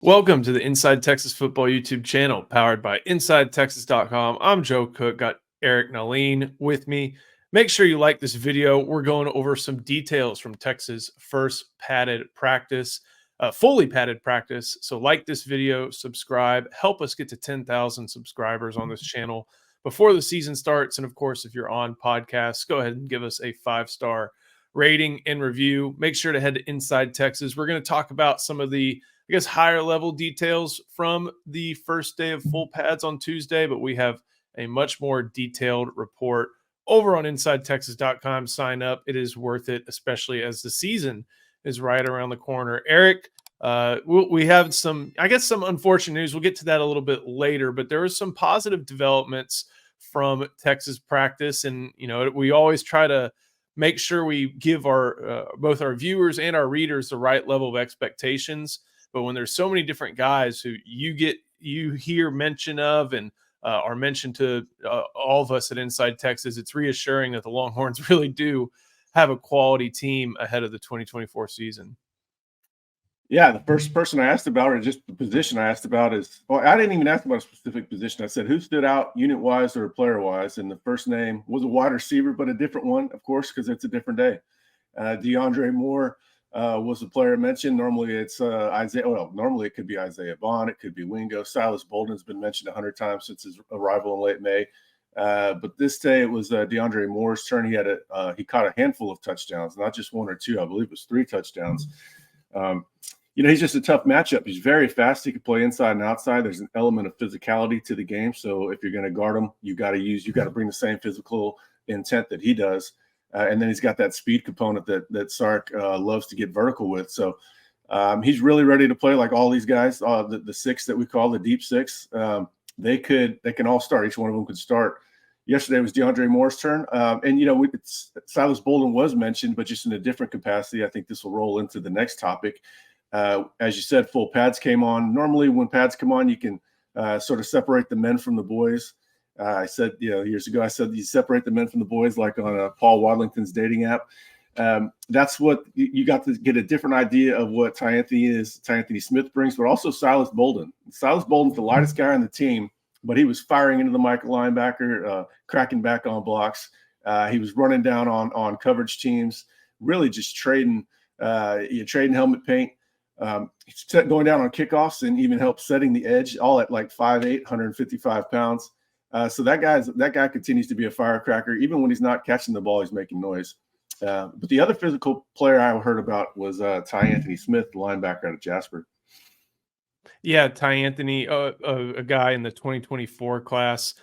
Welcome to the Inside Texas Football YouTube channel, powered by InsideTexas.com. I'm Joe Cook, got Eric Naleen with me. Make sure you like this video. We're going over some details from Texas' first padded practice, fully padded practice. So like this video, subscribe, help us get to 10,000 subscribers on this channel before the season starts. And of course, if you're on podcasts, go ahead and give us a 5-star rating and review. Make sure to head to Inside Texas. We're going to talk about some of the higher level details from the first day of full pads on Tuesday, but we have a much more detailed report over on InsideTexas.com. Sign up. It is worth it, especially as the season is right around the corner. Eric, we have some unfortunate news. We'll get to that a little bit later, but there are some positive developments from Texas practice. And, we always try to make sure we give our both our viewers and our readers the right level of expectations. But when there's so many different guys who you hear mention of and are mentioned to all of us at Inside Texas, it's reassuring that the Longhorns really do have a quality team ahead of the 2024 season. Yeah, the first person I asked about, or just the position I asked about is, well, I didn't even ask about a specific position. I said, who stood out unit-wise or player-wise? And the first name was a wide receiver, but a different one, of course, because it's a different day. DeAndre Moore was the player mentioned. Normally it's Isaiah. Well, normally it could be Isaiah Vaughn. It could be Wingo. Silas Bolden has been mentioned 100 times since his arrival in late May. But this day it was DeAndre Moore's turn. He caught a handful of touchdowns, not just one or two. I believe it was 3 touchdowns. He's just a tough matchup. He's very fast. He can play inside and outside. There's an element of physicality to the game. So if you're going to guard him, you got to bring the same physical intent that he does. And then he's got that speed component that Sark loves to get vertical with. So he's really ready to play like all these guys, the 6 that we call the deep 6. They can all start. Each one of them could start. Yesterday was DeAndre Moore's turn. Silas Bolden was mentioned, but just in a different capacity. I think this will roll into the next topic. As you said, full pads came on. Normally when pads come on, you can sort of separate the men from the boys. I said, years ago, you separate the men from the boys like on Paul Wadlington's dating app. That's what you got to get a different idea of what Anthony Smith brings, but also Silas Bolden. Silas Bolden's the lightest guy on the team, but he was firing into the Michael linebacker, cracking back on blocks. He was running down on coverage teams, really just trading helmet paint. Going down on kickoffs and even help setting the edge, all at like 5'8", 155 pounds. So that guy continues to be a firecracker. Even when he's not catching the ball, he's making noise. But the other physical player I heard about was Ty Anthony Smith, the linebacker out of Jasper. Yeah, Ty Anthony, a guy in the 2024 class,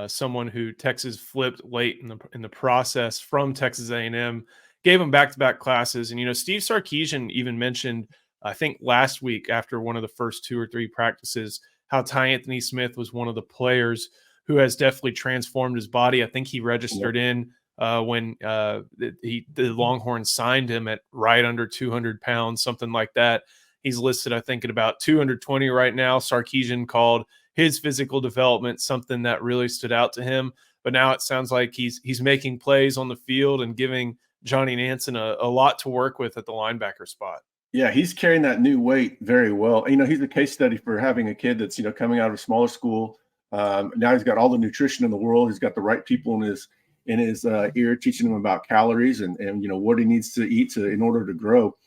someone who Texas flipped late in the process from Texas A&M, gave him back-to-back classes. And, Steve Sarkisian even mentioned, I think last week after one of the first 2 or 3 practices, how Ty Anthony Smith was one of the players who has definitely transformed his body. I think he registered in when the Longhorns signed him at right under 200 pounds, something like that. He's listed, I think, at about 220 right now. Sarkisian called his physical development something that really stood out to him. But now it sounds like he's making plays on the field and giving Johnny Nansen a lot to work with at the linebacker spot. Yeah, he's carrying that new weight very well. He's a case study for having a kid that's, coming out of a smaller school. Now he's got all the nutrition in the world. He's got the right people in his ear teaching him about calories and what he needs to eat in order to grow.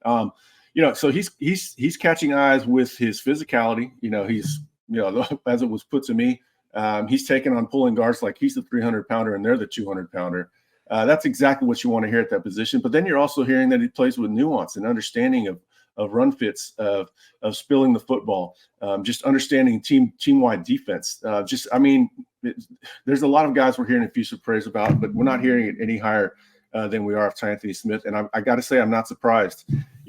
So he's catching eyes with his physicality. He's as it was put to me, he's taking on pulling guards like he's the 300-pounder and they're the 200-pounder. That's exactly what you want to hear at that position. But then you're also hearing that he plays with nuance and understanding of run fits, of spilling the football, just understanding team-wide defense. There's a lot of guys we're hearing effusive praise about, but we're not hearing it any higher than we are of Ty Anthony Smith. And I got to say, I'm not surprised.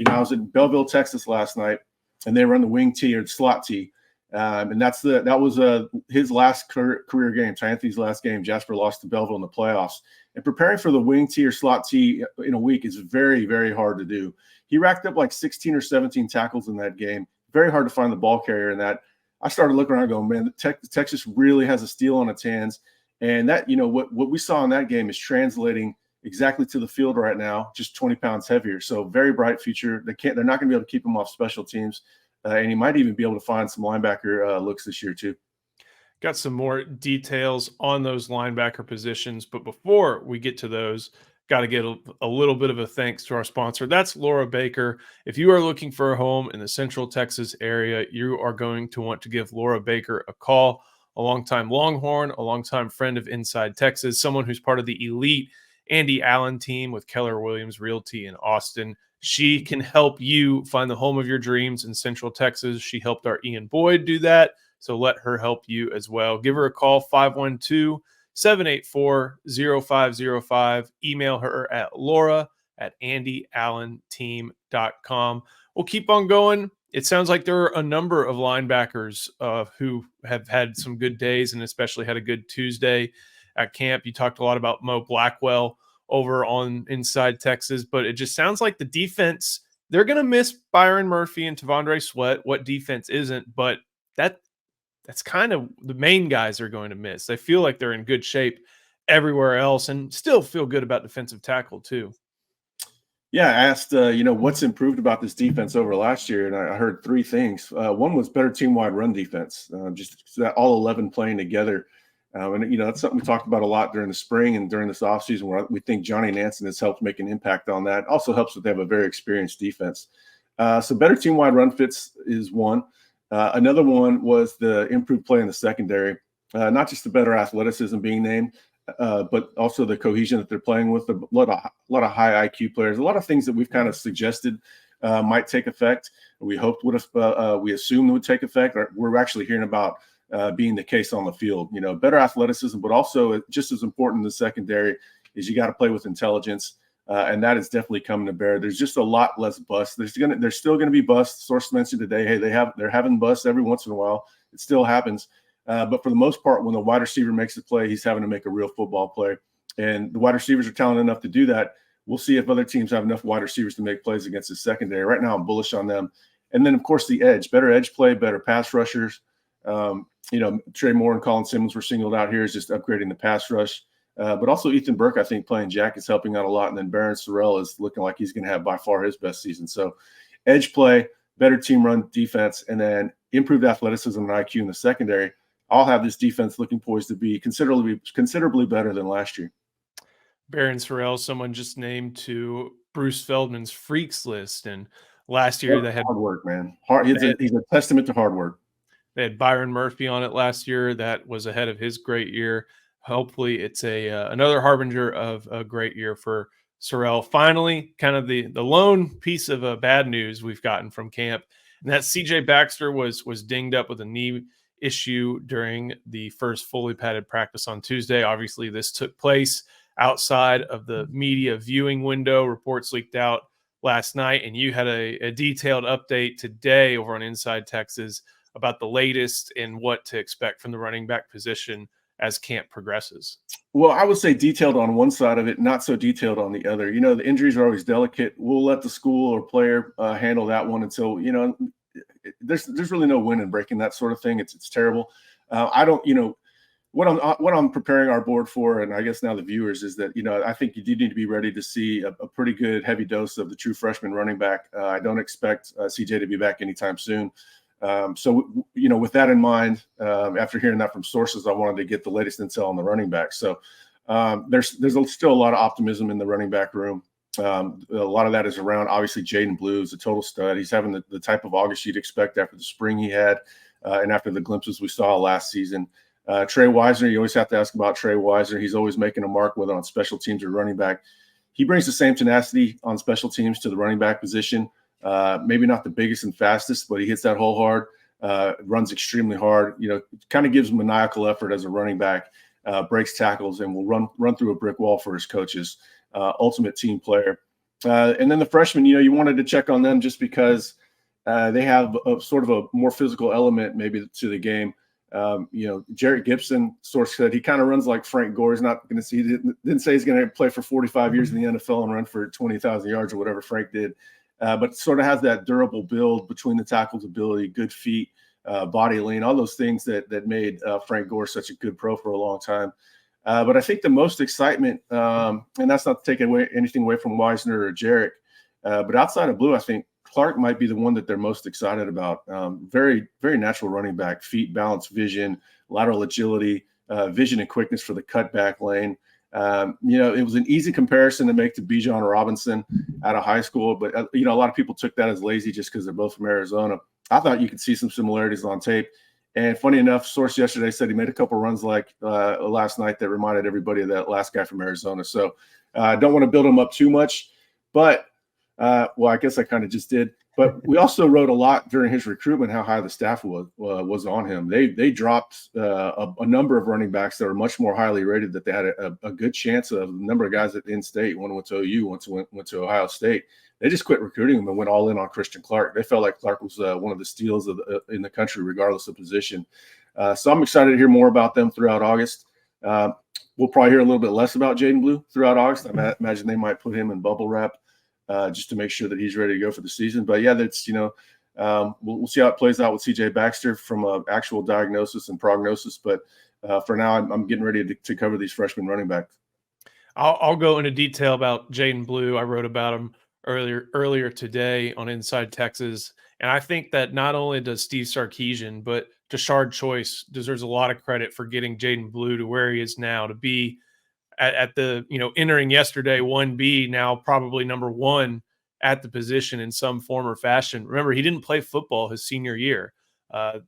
I was in Belleville, Texas last night, and they run the wing tee or the slot tee. And that was his last career game, Ty Anthony's last game. Jasper lost to Belleville in the playoffs. And preparing for the wing tee or slot tee in a week is very, very hard to do. He racked up like 16 or 17 tackles in that game. Very hard to find the ball carrier in that. I started looking around going, man, Texas really has a steal on its hands. And that, what we saw in that game is translating exactly to the field right now, just 20 pounds heavier. So very bright future. They're not going to be able to keep him off special teams. and he might even be able to find some linebacker looks this year too. Got some more details on those linebacker positions, but before we get to those, got to get a little bit of a thanks to our sponsor. That's Laura Baker. If you are looking for a home in the Central Texas area, you are going to want to give Laura Baker a call. A longtime Longhorn, a longtime friend of Inside Texas, someone who's part of the elite Andy Allen team with Keller Williams Realty in Austin. She can help you find the home of your dreams in Central Texas. She helped our Ian Boyd do that. So let her help you as well. Give her a call, 512-784-0505. Email her at laura@andyallenteam.com. We'll keep on going. It sounds like there are a number of linebackers who have had some good days and especially had a good Tuesday at camp. You talked a lot about Mo Blackwell over on Inside Texas, but it just sounds like the defense, they're going to miss Byron Murphy and Tavondre Sweat. What defense isn't? But that's kind of the main guys they're going to miss. They feel like they're in good shape everywhere else and still feel good about defensive tackle too. Yeah, I asked, what's improved about this defense over last year, and I heard three things. One was better team-wide run defense, just that all 11 playing together. And that's something we talked about a lot during the spring and during this offseason, where we think Johnny Nansen has helped make an impact on that. Also helps that they have a very experienced defense. So better team-wide run fits is one. Another one was the improved play in the secondary, not just the better athleticism being named, but also the cohesion that they're playing with. A lot of high IQ players, a lot of things that we've kind of suggested might take effect. We hoped would have, we assumed would take effect. We're actually hearing about being the case on the field. Better athleticism, but also just as important in the secondary is you got to play with intelligence. And that is definitely coming to bear. There's just a lot less busts. There's still going to be busts. Source mentioned today, hey, they're having busts every once in a while. It still happens. But for the most part, when the wide receiver makes a play, he's having to make a real football play. And the wide receivers are talented enough to do that. We'll see if other teams have enough wide receivers to make plays against the secondary. Right now, I'm bullish on them. And then, of course, the edge, better edge play, better pass rushers. Trey Moore and Colin Simmons were singled out here as just upgrading the pass rush. But also Ethan Burke, I think, playing Jack is helping out a lot. And then Barron Sorrell is looking like he's going to have by far his best season. So edge play, better team run defense, and then improved athleticism and IQ in the secondary. I'll have this defense looking poised to be considerably better than last year. Barron Sorrell, someone just named to Bruce Feldman's Freaks list. And last year they had hard work, man. He's a testament to hard work. They had Byron Murphy on it last year. That was ahead of his great year. Hopefully it's another harbinger of a great year for Sorrell. Finally, kind of the lone piece of bad news we've gotten from camp, and that CJ Baxter was dinged up with a knee issue during the first fully padded practice on Tuesday. Obviously, this took place outside of the media viewing window. Reports leaked out last night, and you had a detailed update today over on Inside Texas about the latest and what to expect from the running back position as camp progresses. Well, I would say detailed on one side of it, not so detailed on the other. The injuries are always delicate. We'll let the school or player handle that one until, there's really no win in breaking that sort of thing. It's terrible. I don't, what I'm preparing our board for, and I guess now the viewers, is that, I think you do need to be ready to see a pretty good heavy dose of the true freshman running back. I don't expect CJ to be back anytime soon. So, with that in mind, after hearing that from sources, I wanted to get the latest intel on the running back. So there's still a lot of optimism in the running back room. A lot of that is around, obviously, Jaden Blue is a total stud. He's having the type of August you'd expect after the spring he had and after the glimpses we saw last season. Trey Wisner, you always have to ask about Trey Wisner. He's always making a mark, whether on special teams or running back. He brings the same tenacity on special teams to the running back position. Maybe not the biggest and fastest, but he hits that hole hard, runs extremely hard, kind of gives maniacal effort as a running back, breaks tackles, and will run through a brick wall for his coaches. Ultimate team player. And then the freshmen, you wanted to check on them just because they have a sort of a more physical element maybe to the game. Jarrett Gibson, source said he kind of runs like Frank Gore. He's not going to see, didn't say he's going to play for 45 years in the NFL and run for 20,000 yards or whatever Frank did. But sort of has that durable build between the tackles ability, good feet, body lean, all those things that made Frank Gore such a good pro for a long time. But I think the most excitement, and that's not to take anything away from Wisner or Jarrett, but outside of Blue, I think Clark might be the one that they're most excited about. Very, very natural running back, feet, balance, vision, lateral agility, vision and quickness for the cutback lane. It was an easy comparison to make to Bijan Robinson out of high school, but a lot of people took that as lazy just because they're both from Arizona. I thought you could see some similarities on tape. And funny enough, source yesterday said he made a couple runs like last night that reminded everybody of that last guy from Arizona. So I don't want to build him up too much, but I guess I kind of just did. But we also wrote a lot during his recruitment how high the staff was on him. They dropped a number of running backs that are much more highly rated, that they had a good chance of. A number of guys at in-state, one went to OU, one went to Ohio State. They just quit recruiting him and went all in on Christian Clark. They felt like Clark was one of the steals in the country, regardless of position. So I'm excited to hear more about them throughout August. We'll probably hear a little bit less about Jaden Blue throughout August. I imagine they might put him in bubble wrap just to make sure that he's ready to go for the season. But yeah, that's we'll see how it plays out with CJ Baxter from an actual diagnosis and prognosis. But for now, I'm getting ready to cover these freshman running backs. I'll go into detail about Jaden Blue. I wrote about him earlier today on Inside Texas, and I think that not only does Steve Sarkisian, but Tashard Choice deserves a lot of credit for getting Jaden Blue to where he is now, to be at the entering yesterday 1B, now probably number 1 at the position in some form or fashion. Remember, he didn't play football his senior year. I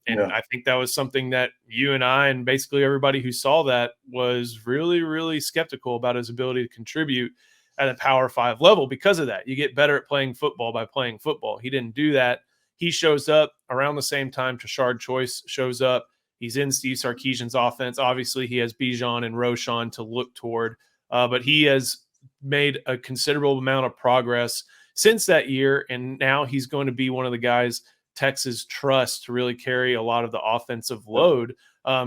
think that was something that you and I and basically everybody who saw that was really, really skeptical about his ability to contribute at a Power 5 level because of that. You get better at playing football by playing football. He didn't do that. He shows up around the same time Tashard Choice shows up. He's in Steve Sarkisian's offense. Obviously, he has Bijan and Roschon to look toward, but he has made a considerable amount of progress since that year, and now he's going to be one of the guys Texas trusts to really carry a lot of the offensive load.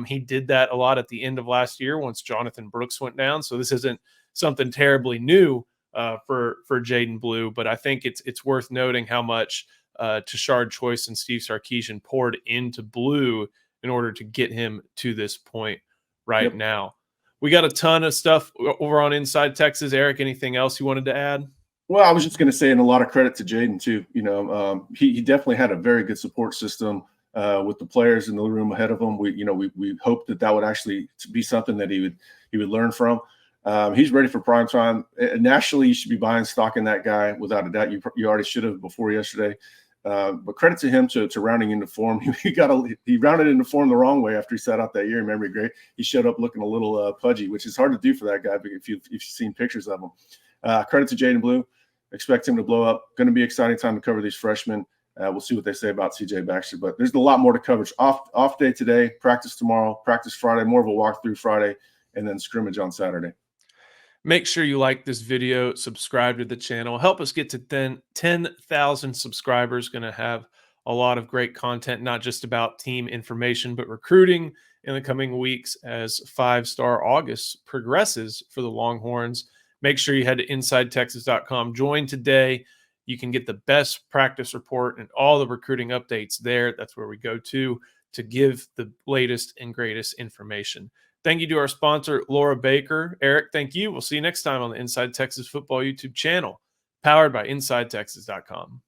He did that a lot at the end of last year once Jonathan Brooks went down, so this isn't something terribly new for Jaden Blue, but I think it's worth noting how much Tashard Choice and Steve Sarkisian poured into Blue in order to get him to this point right now. We got a ton of stuff over on Inside Texas. Eric, anything else you wanted to add? Well, I was just going to say, and a lot of credit to Jaden too. He definitely had a very good support system with the players in the room ahead of him. We hoped that would actually be something that he would learn from. He's ready for prime time. Nationally, you should be buying stock in that guy without a doubt. You already should have before yesterday. But credit to him to rounding into form. He rounded into form the wrong way after he sat out that year. Remember, great. He showed up looking a little pudgy, which is hard to do for that guy. But if you've seen pictures of him, credit to Jaden Blue. Expect him to blow up. Going to be an exciting time to cover these freshmen. We'll see what they say about CJ Baxter. But there's a lot more to cover. Off day today. Practice tomorrow. Practice Friday. More of a walkthrough Friday, and then scrimmage on Saturday. Make sure you like this video, subscribe to the channel, help us get to 10,000 subscribers. Going to have a lot of great content, not just about team information, but recruiting in the coming weeks as 5-star August progresses for the Longhorns. Make sure you head to InsideTexas.com. Join today. You can get the best practice report and all the recruiting updates there. That's where we go to give the latest and greatest information. Thank you to our sponsor, Laura Baker. Eric, thank you. We'll see you next time on the Inside Texas Football YouTube channel, powered by InsideTexas.com.